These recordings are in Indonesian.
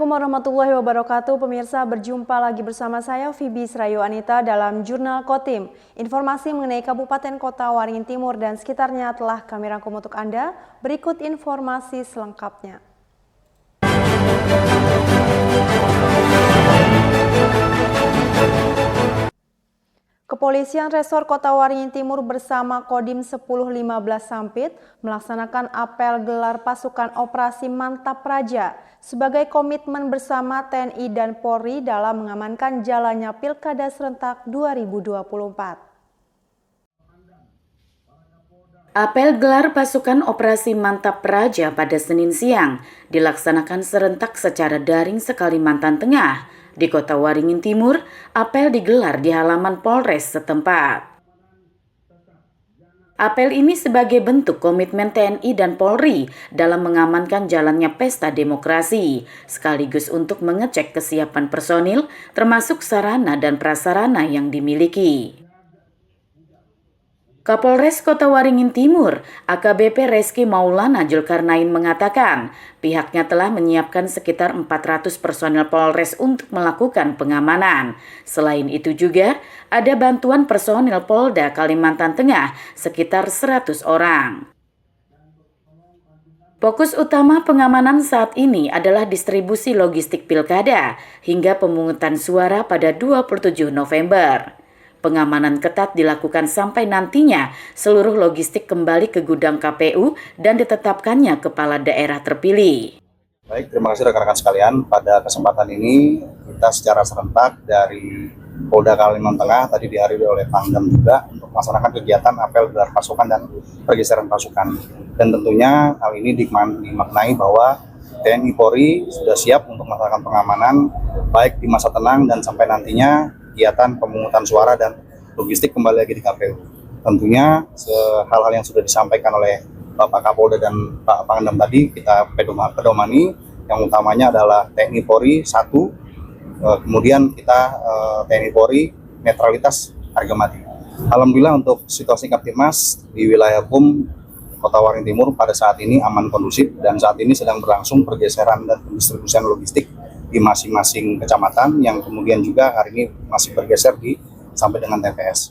Assalamualaikum warahmatullahi wabarakatuh. Pemirsa, berjumpa lagi bersama saya Fibi Srayu Anita dalam Jurnal Kotim. Informasi mengenai Kabupaten Kota Waringin Timur dan sekitarnya telah kami rangkum untuk Anda. Berikut informasi selengkapnya. Kepolisian Resor Kota Waringin Timur bersama Kodim 1015 Sampit melaksanakan apel gelar pasukan operasi Mantap Praja sebagai komitmen bersama TNI dan Polri dalam mengamankan jalannya Pilkada Serentak 2024. Apel gelar pasukan operasi Mantap Praja pada Senin siang dilaksanakan serentak secara daring se-Kalimantan Tengah. Di Kota Waringin Timur, apel digelar di halaman Polres setempat. Apel ini sebagai bentuk komitmen TNI dan Polri dalam mengamankan jalannya pesta demokrasi, sekaligus untuk mengecek kesiapan personil termasuk sarana dan prasarana yang dimiliki. Kapolres Kota Waringin Timur, AKBP Reski Maulana Julkarnain mengatakan, pihaknya telah menyiapkan sekitar 400 personel Polres untuk melakukan pengamanan. Selain itu juga, ada bantuan personil Polda Kalimantan Tengah sekitar 100 orang. Fokus utama pengamanan saat ini adalah distribusi logistik pilkada hingga pemungutan suara pada 27 November. Pengamanan ketat dilakukan sampai nantinya seluruh logistik kembali ke gudang KPU dan ditetapkannya kepala daerah terpilih. Baik, terima kasih rekan-rekan sekalian. Pada kesempatan ini kita secara serentak dari Polda Kalimantan Tengah tadi dihadiri oleh Pangdam juga untuk melaksanakan kegiatan apel gelar pasukan dan pergeseran pasukan. Dan tentunya hal ini dimaknai bahwa TNI Polri sudah siap untuk melaksanakan pengamanan baik di masa tenang dan sampai nantinya kegiatan pemungutan suara dan logistik kembali lagi di KPU. Tentunya hal-hal yang sudah disampaikan oleh Bapak Kapolda dan Pak Pangdam tadi kita pedomani, yang utamanya adalah TNI Polri satu, kemudian kita TNI Polri netralitas harga mati. Alhamdulillah untuk situasi Kaptimas di wilayah hukum Kota Waringin Timur pada saat ini aman kondusif dan saat ini sedang berlangsung pergeseran dan pendistribusian logistik di masing-masing kecamatan yang kemudian juga hari ini masih bergeser sampai dengan TPS.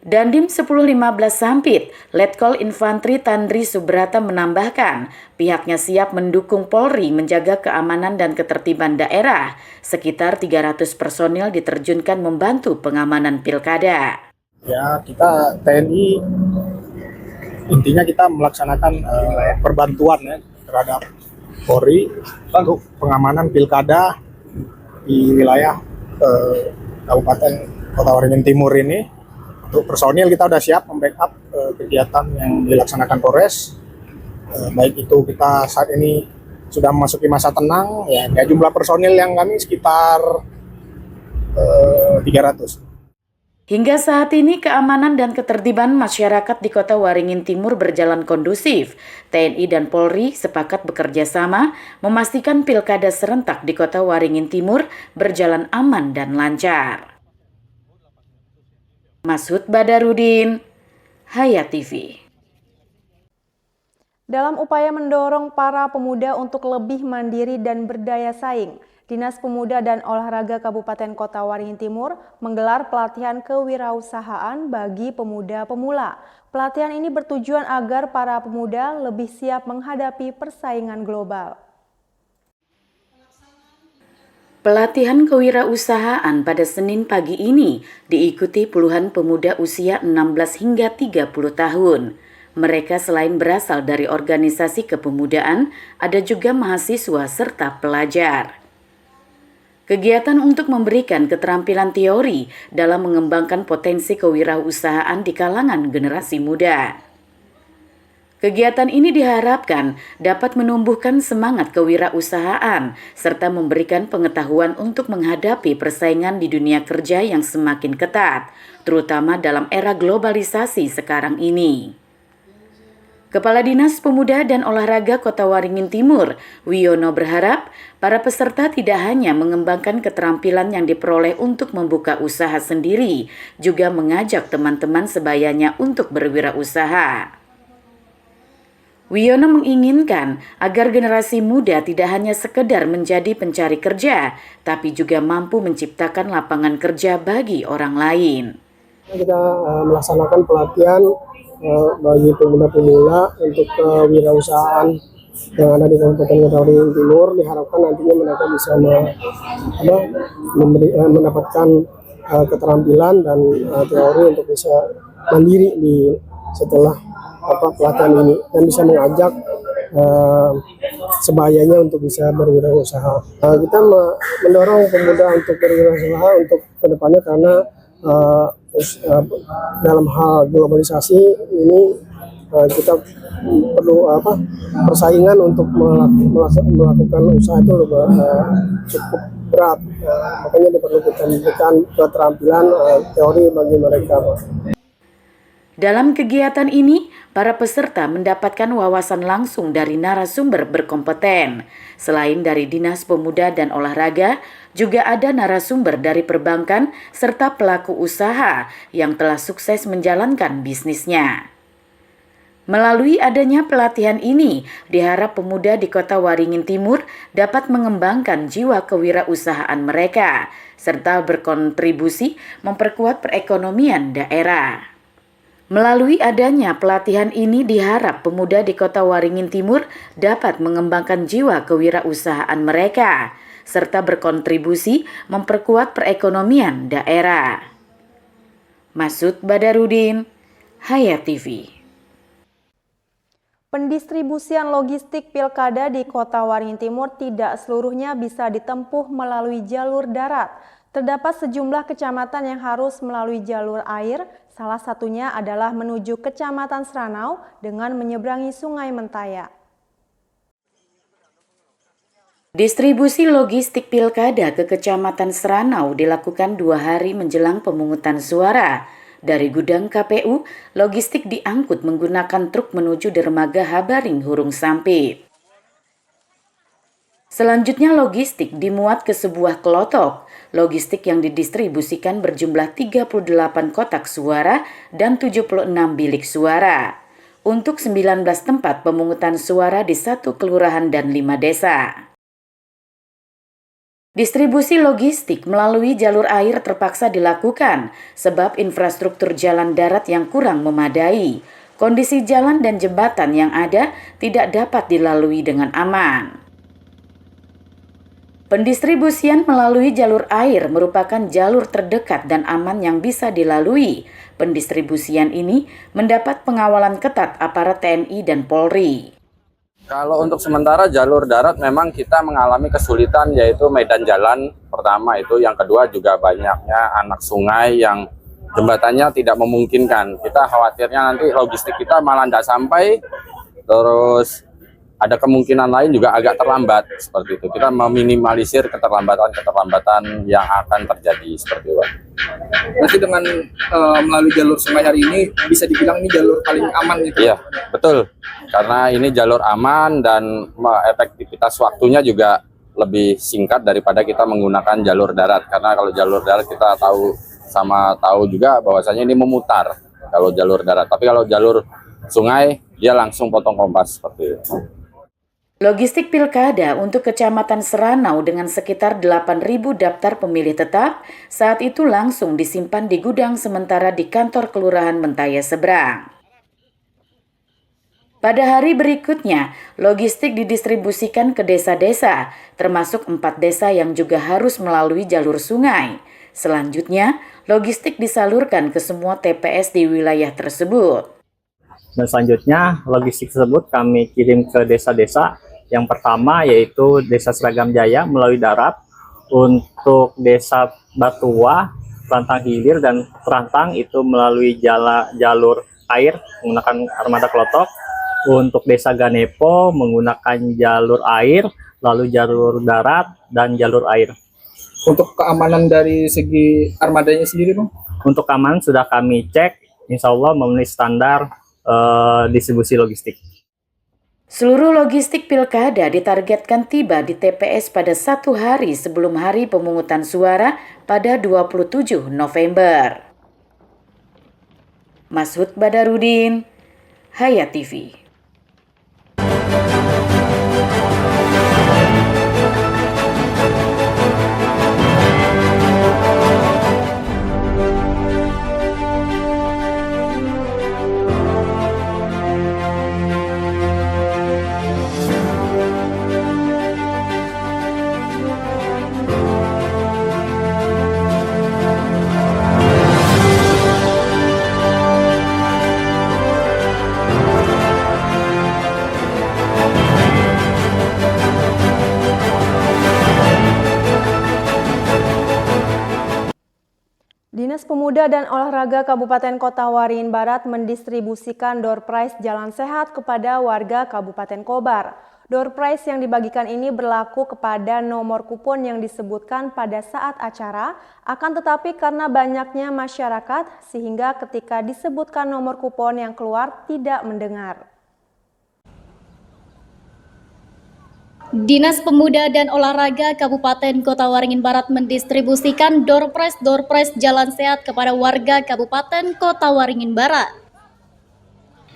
Dandim 1015 Sampit, Letkol Infantri Tandri Subrata menambahkan, pihaknya siap mendukung Polri menjaga keamanan dan ketertiban daerah. Sekitar 300 personil diterjunkan membantu pengamanan pilkada. Ya, kita TNI intinya kita melaksanakan perbantuan ya terhadap Polri untuk pengamanan pilkada di wilayah Kabupaten Kota Waringin Timur ini. Untuk personil kita sudah siap membackup kegiatan yang dilaksanakan Polres. Baik itu kita saat ini sudah memasuki masa tenang, ya jumlah personil yang kami sekitar 300. Hingga saat ini keamanan dan ketertiban masyarakat di Kota Waringin Timur berjalan kondusif. TNI dan Polri sepakat bekerja sama memastikan pilkada serentak di Kota Waringin Timur berjalan aman dan lancar. Masud Badarudin, Hayat TV. Dalam upaya mendorong para pemuda untuk lebih mandiri dan berdaya saing, Dinas Pemuda dan Olahraga Kabupaten Kota Waringin Timur menggelar pelatihan kewirausahaan bagi pemuda pemula. Pelatihan ini bertujuan agar para pemuda lebih siap menghadapi persaingan global. Pelatihan kewirausahaan pada Senin pagi ini diikuti puluhan pemuda usia 16 hingga 30 tahun. Mereka selain berasal dari organisasi kepemudaan, ada juga mahasiswa serta pelajar. Kegiatan untuk memberikan keterampilan teori dalam mengembangkan potensi kewirausahaan di kalangan generasi muda. Kegiatan ini diharapkan dapat menumbuhkan semangat kewirausahaan serta memberikan pengetahuan untuk menghadapi persaingan di dunia kerja yang semakin ketat, terutama dalam era globalisasi sekarang ini. Kepala Dinas Pemuda dan Olahraga Kota Waringin Timur, Wiono berharap para peserta tidak hanya mengembangkan keterampilan yang diperoleh untuk membuka usaha sendiri, juga mengajak teman-teman sebayanya untuk berwirausaha. Wiono menginginkan agar generasi muda tidak hanya sekedar menjadi pencari kerja, tapi juga mampu menciptakan lapangan kerja bagi orang lain. Kita melaksanakan pelatihan bagi pemuda-pemula untuk kewirausahaan yang ada di Kabupaten Kota Waringin Timur. Diharapkan nantinya mereka bisa mendapatkan keterampilan dan teori untuk bisa mandiri setelah pelatihan ini, dan bisa mengajak sebayanya untuk bisa berwirausaha. Kita mendorong pemuda untuk berwirausaha untuk kedepannya, karena dalam hal globalisasi ini kita perlu persaingan untuk melakukan usaha itu cukup berat. Makanya diperlukan keterampilan teori bagi mereka. Dalam kegiatan ini, para peserta mendapatkan wawasan langsung dari narasumber berkompeten. Selain dari Dinas Pemuda dan Olahraga, juga ada narasumber dari perbankan serta pelaku usaha yang telah sukses menjalankan bisnisnya. Melalui adanya pelatihan ini, diharap pemuda di Kota Waringin Timur dapat mengembangkan jiwa kewirausahaan mereka, serta berkontribusi memperkuat perekonomian daerah. Melalui adanya pelatihan ini diharap pemuda di Kota Waringin Timur dapat mengembangkan jiwa kewirausahaan mereka, serta berkontribusi memperkuat perekonomian daerah. Masud Badarudin, Hayat TV. Pendistribusian logistik pilkada di Kota Waringin Timur tidak seluruhnya bisa ditempuh melalui jalur darat. Terdapat sejumlah kecamatan yang harus melalui jalur air, salah satunya adalah menuju Kecamatan Seranau dengan menyeberangi Sungai Mentaya. Distribusi logistik pilkada ke Kecamatan Seranau dilakukan 2 hari menjelang pemungutan suara. Dari gudang KPU, logistik diangkut menggunakan truk menuju dermaga Habaring Hurung Sampit. Selanjutnya logistik dimuat ke sebuah kelotok. Logistik yang didistribusikan berjumlah 38 kotak suara dan 76 bilik suara. Untuk 19 tempat pemungutan suara di 1 kelurahan dan 5 desa. Distribusi logistik melalui jalur air terpaksa dilakukan sebab infrastruktur jalan darat yang kurang memadai. Kondisi jalan dan jembatan yang ada tidak dapat dilalui dengan aman. Pendistribusian melalui jalur air merupakan jalur terdekat dan aman yang bisa dilalui. Pendistribusian ini mendapat pengawalan ketat aparat TNI dan Polri. Kalau untuk sementara jalur darat memang kita mengalami kesulitan, yaitu medan jalan pertama itu, yang kedua juga banyaknya anak sungai yang jembatannya tidak memungkinkan. Kita khawatirnya nanti logistik kita malah tidak sampai, terus ada kemungkinan lain juga agak terlambat seperti itu. Kita meminimalisir keterlambatan yang akan terjadi seperti itu. Berarti dengan melalui jalur sungai hari ini bisa dibilang ini jalur paling aman gitu? Iya, betul. Karena ini jalur aman dan efektivitas waktunya juga lebih singkat daripada kita menggunakan jalur darat. Karena kalau jalur darat kita tahu juga bahwasanya ini memutar kalau jalur darat. Tapi kalau jalur sungai dia langsung potong kompas seperti itu. Logistik pilkada untuk Kecamatan Seranau dengan sekitar 8.000 daftar pemilih tetap saat itu langsung disimpan di gudang sementara di kantor Kelurahan Mentaya Seberang. Pada hari berikutnya, logistik didistribusikan ke desa-desa, termasuk 4 desa yang juga harus melalui jalur sungai. Selanjutnya, logistik disalurkan ke semua TPS di wilayah tersebut. Dan selanjutnya, logistik tersebut kami kirim ke desa-desa. Yang pertama yaitu Desa Seragam Jaya melalui darat, untuk Desa Batua, Perantang Hilir, dan Perantang itu melalui jalur air menggunakan armada klotok. Untuk Desa Ganepo menggunakan jalur air, lalu jalur darat, dan jalur air. Untuk keamanan dari segi armadanya sendiri, Bang? Untuk keamanan sudah kami cek, insya Allah memenuhi standar distribusi logistik. Seluruh logistik pilkada ditargetkan tiba di TPS pada 1 hari sebelum hari pemungutan suara pada 27 November. Masud Badarudin, Hayat TV. Dinas Pemuda dan Olahraga Kabupaten Kota Waringin Barat mendistribusikan door prize Jalan Sehat kepada warga Kabupaten Kobar. Door prize yang dibagikan ini berlaku kepada nomor kupon yang disebutkan pada saat acara, akan tetapi karena banyaknya masyarakat sehingga ketika disebutkan nomor kupon yang keluar tidak mendengar. Dinas Pemuda dan Olahraga Kabupaten Kota Waringin Barat mendistribusikan door prize Jalan Sehat kepada warga Kabupaten Kota Waringin Barat.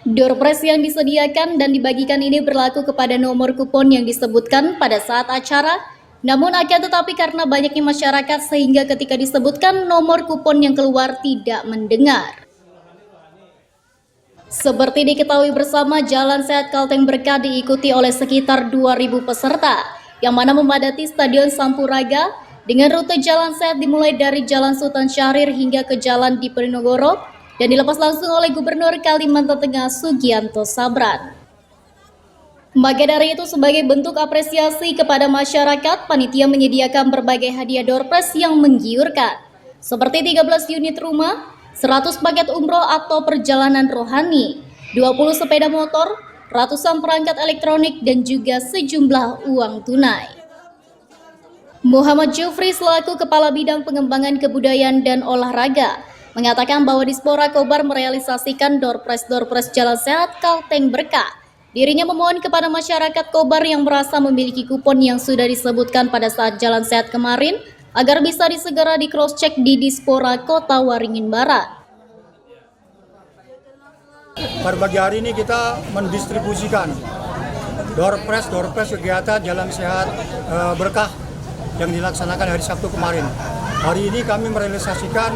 Door prize yang disediakan dan dibagikan ini berlaku kepada nomor kupon yang disebutkan pada saat acara, namun akan tetapi karena banyaknya masyarakat sehingga ketika disebutkan nomor kupon yang keluar tidak mendengar. Seperti diketahui bersama, Jalan Sehat Kalteng Berkah diikuti oleh sekitar 2.000 peserta, yang mana memadati Stadion Sampuraga dengan rute Jalan Sehat dimulai dari Jalan Sultan Syahrir hingga ke Jalan Diponegoro dan dilepas langsung oleh Gubernur Kalimantan Tengah Sugianto Sabran. Maka dari itu, sebagai bentuk apresiasi kepada masyarakat, panitia menyediakan berbagai hadiah door prize yang menggiurkan, seperti 13 unit rumah, 100 paket umroh atau perjalanan rohani, 20 sepeda motor, ratusan perangkat elektronik, dan juga sejumlah uang tunai. Muhammad Jufri selaku Kepala Bidang Pengembangan Kebudayaan dan Olahraga mengatakan bahwa Dispora Kobar merealisasikan door prize Jalan Sehat Kalteng Berkah. Dirinya memohon kepada masyarakat Kobar yang merasa memiliki kupon yang sudah disebutkan pada saat Jalan Sehat kemarin agar bisa disegera di cross-check di Dispora Kota Waringin Barat. Pada pagi hari ini kita mendistribusikan door prize kegiatan Jalan Sehat Berkah yang dilaksanakan hari Sabtu kemarin. Hari ini kami merealisasikan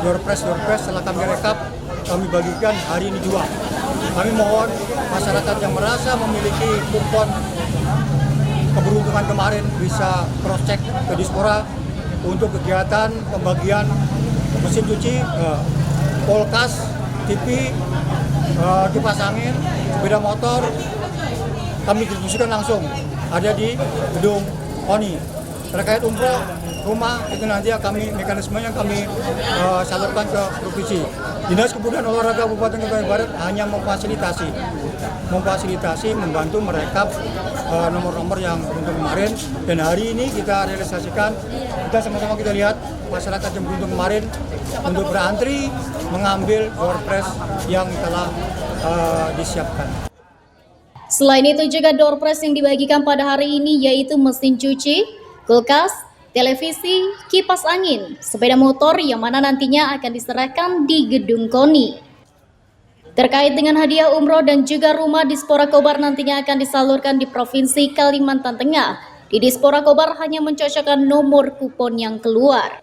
door prize setelah kami rekap, kami bagikan hari ini juga. Kami mohon masyarakat yang merasa memiliki kupon keberuntungan kemarin bisa cross-check ke Dispora untuk kegiatan pembagian mesin cuci, kulkas, TV, kipas angin, sepeda motor. Kami distribusikan langsung ada di gedung ONI. Terkait umroh rumah itu nanti mekanismenya kami salurkan ke provinsi. Dinas Kebudayaan Olahraga Kabupaten Kota Barat hanya memfasilitasi, membantu merekap nomor-nomor yang beruntung kemarin, dan hari ini kita realisasikan. Kita sama-sama kita lihat masyarakat yang beruntung kemarin untuk berantri mengambil door prize yang telah disiapkan. Selain itu juga door prize yang dibagikan pada hari ini yaitu mesin cuci, kulkas, televisi, kipas angin, sepeda motor yang mana nantinya akan diserahkan di gedung KONI. Terkait dengan hadiah umroh dan juga rumah, Dispora Kobar nantinya akan disalurkan di Provinsi Kalimantan Tengah. Di Dispora Kobar hanya mencocokkan nomor kupon yang keluar.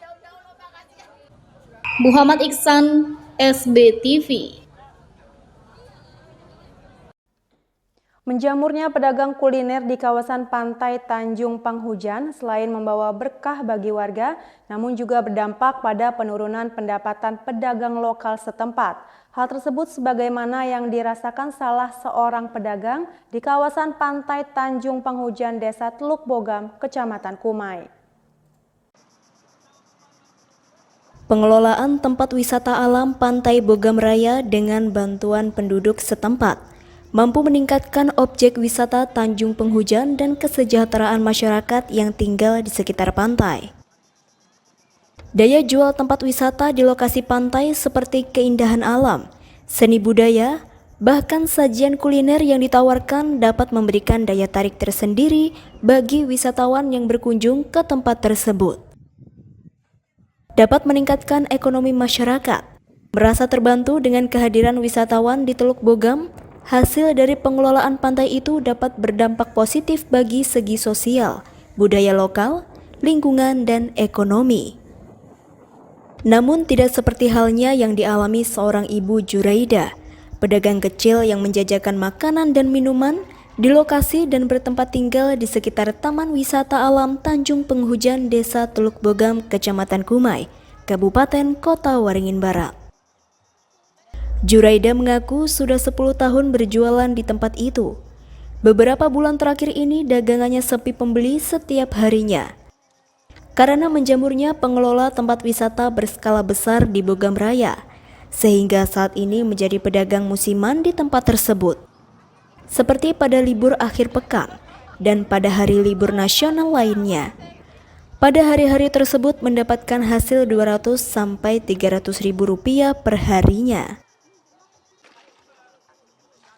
Muhammad Iksan, SBTV. Menjamurnya pedagang kuliner di kawasan pantai Tanjung Panghujan selain membawa berkah bagi warga, namun juga berdampak pada penurunan pendapatan pedagang lokal setempat. Hal tersebut sebagaimana yang dirasakan salah seorang pedagang di kawasan pantai Tanjung Panghujan, Desa Teluk Bogam, Kecamatan Kumai. Pengelolaan tempat wisata alam Pantai Bogam Raya dengan bantuan penduduk setempat mampu meningkatkan objek wisata Tanjung Panghujan dan kesejahteraan masyarakat yang tinggal di sekitar pantai. Daya jual tempat wisata di lokasi pantai seperti keindahan alam, seni budaya, bahkan sajian kuliner yang ditawarkan dapat memberikan daya tarik tersendiri bagi wisatawan yang berkunjung ke tempat tersebut. Dapat meningkatkan ekonomi masyarakat. Merasa terbantu dengan kehadiran wisatawan di Teluk Bogam, hasil dari pengelolaan pantai itu dapat berdampak positif bagi segi sosial, budaya lokal, lingkungan, dan ekonomi. Namun tidak seperti halnya yang dialami seorang ibu Juraida, pedagang kecil yang menjajakan makanan dan minuman di lokasi dan bertempat tinggal di sekitar Taman Wisata Alam Tanjung Panghujan, Desa Teluk Bogam, Kecamatan Kumai, Kabupaten Kota Waringin Barat. Juraida mengaku sudah 10 tahun berjualan di tempat itu. Beberapa bulan terakhir ini dagangannya sepi pembeli setiap harinya. karena menjamurnya pengelola tempat wisata berskala besar di Bogam Raya, sehingga saat ini menjadi pedagang musiman di tempat tersebut. Seperti pada libur akhir pekan dan pada hari libur nasional lainnya. Pada hari-hari tersebut mendapatkan hasil 200 sampai 300 ribu rupiah per harinya.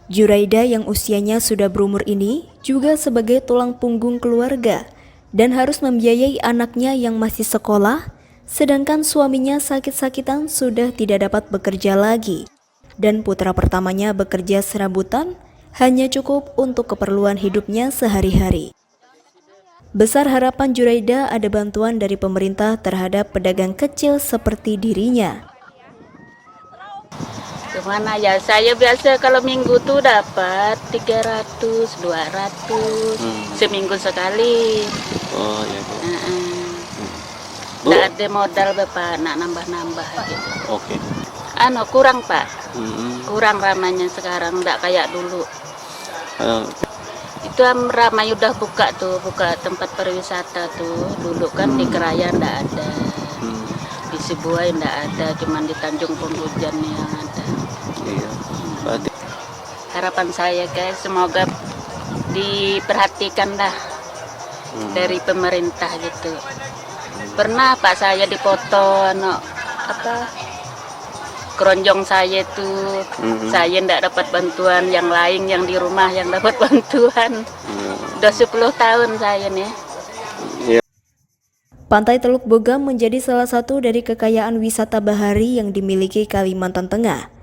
Juraida yang usianya sudah berumur ini juga sebagai tulang punggung keluarga dan harus membiayai anaknya yang masih sekolah, sedangkan suaminya sakit-sakitan sudah tidak dapat bekerja lagi, dan putra pertamanya bekerja serabutan hanya cukup untuk keperluan hidupnya sehari-hari. Besar harapan Juraida ada bantuan dari pemerintah terhadap pedagang kecil seperti dirinya. Kemana ya, saya biasa kalau minggu tuh dapat 300, 200 seminggu sekali. Oh iya Bu. Nggak ada modal Bapak, nak nambah-nambah gitu. Oke. Kurang Pak, kurang ramainya sekarang, nggak kayak dulu. Itu ramai udah buka tempat pariwisata tuh. Dulu kan di Krayan nggak ada, di Sibuai nggak ada, cuman di Tanjung Penghujan yang ada. Iya. Berarti Harapan saya guys, semoga diperhatikan dah dari pemerintah gitu. Pernah Pak saya dipoto keronjong saya tuh, saya ndak dapat bantuan, yang lain yang di rumah yang dapat bantuan. Udah 10 tahun saya nih. Pantai Teluk Bogam menjadi salah satu dari kekayaan wisata bahari yang dimiliki Kalimantan Tengah.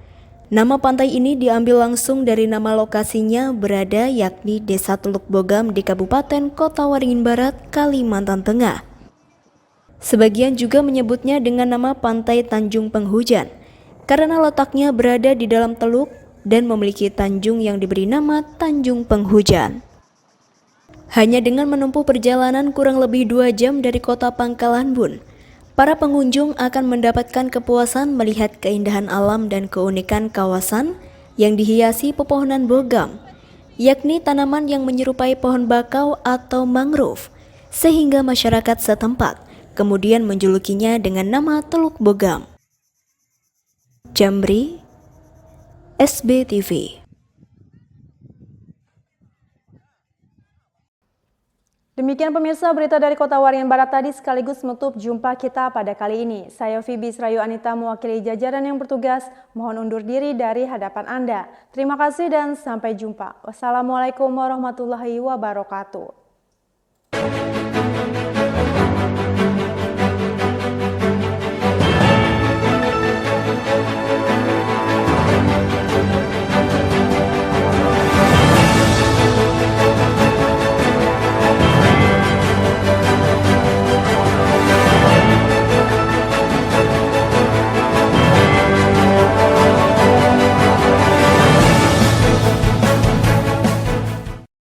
Nama pantai ini diambil langsung dari nama lokasinya berada, yakni Desa Teluk Bogam di Kabupaten Kota Waringin Barat, Kalimantan Tengah. Sebagian juga menyebutnya dengan nama Pantai Tanjung Penghujan, karena letaknya berada di dalam teluk dan memiliki tanjung yang diberi nama Tanjung Penghujan. Hanya dengan menempuh perjalanan kurang lebih 2 jam dari kota Pangkalan Bun, para pengunjung akan mendapatkan kepuasan melihat keindahan alam dan keunikan kawasan yang dihiasi pepohonan bogam, yakni tanaman yang menyerupai pohon bakau atau mangrove, sehingga masyarakat setempat kemudian menjulukinya dengan nama Teluk Bogam. Jamri, SBTV. Demikian pemirsa berita dari Kota Waringin Barat tadi sekaligus menutup jumpa kita pada kali ini. Saya Fibi Srayu Anita mewakili jajaran yang bertugas, mohon undur diri dari hadapan Anda. Terima kasih dan sampai jumpa. Wassalamualaikum warahmatullahi wabarakatuh.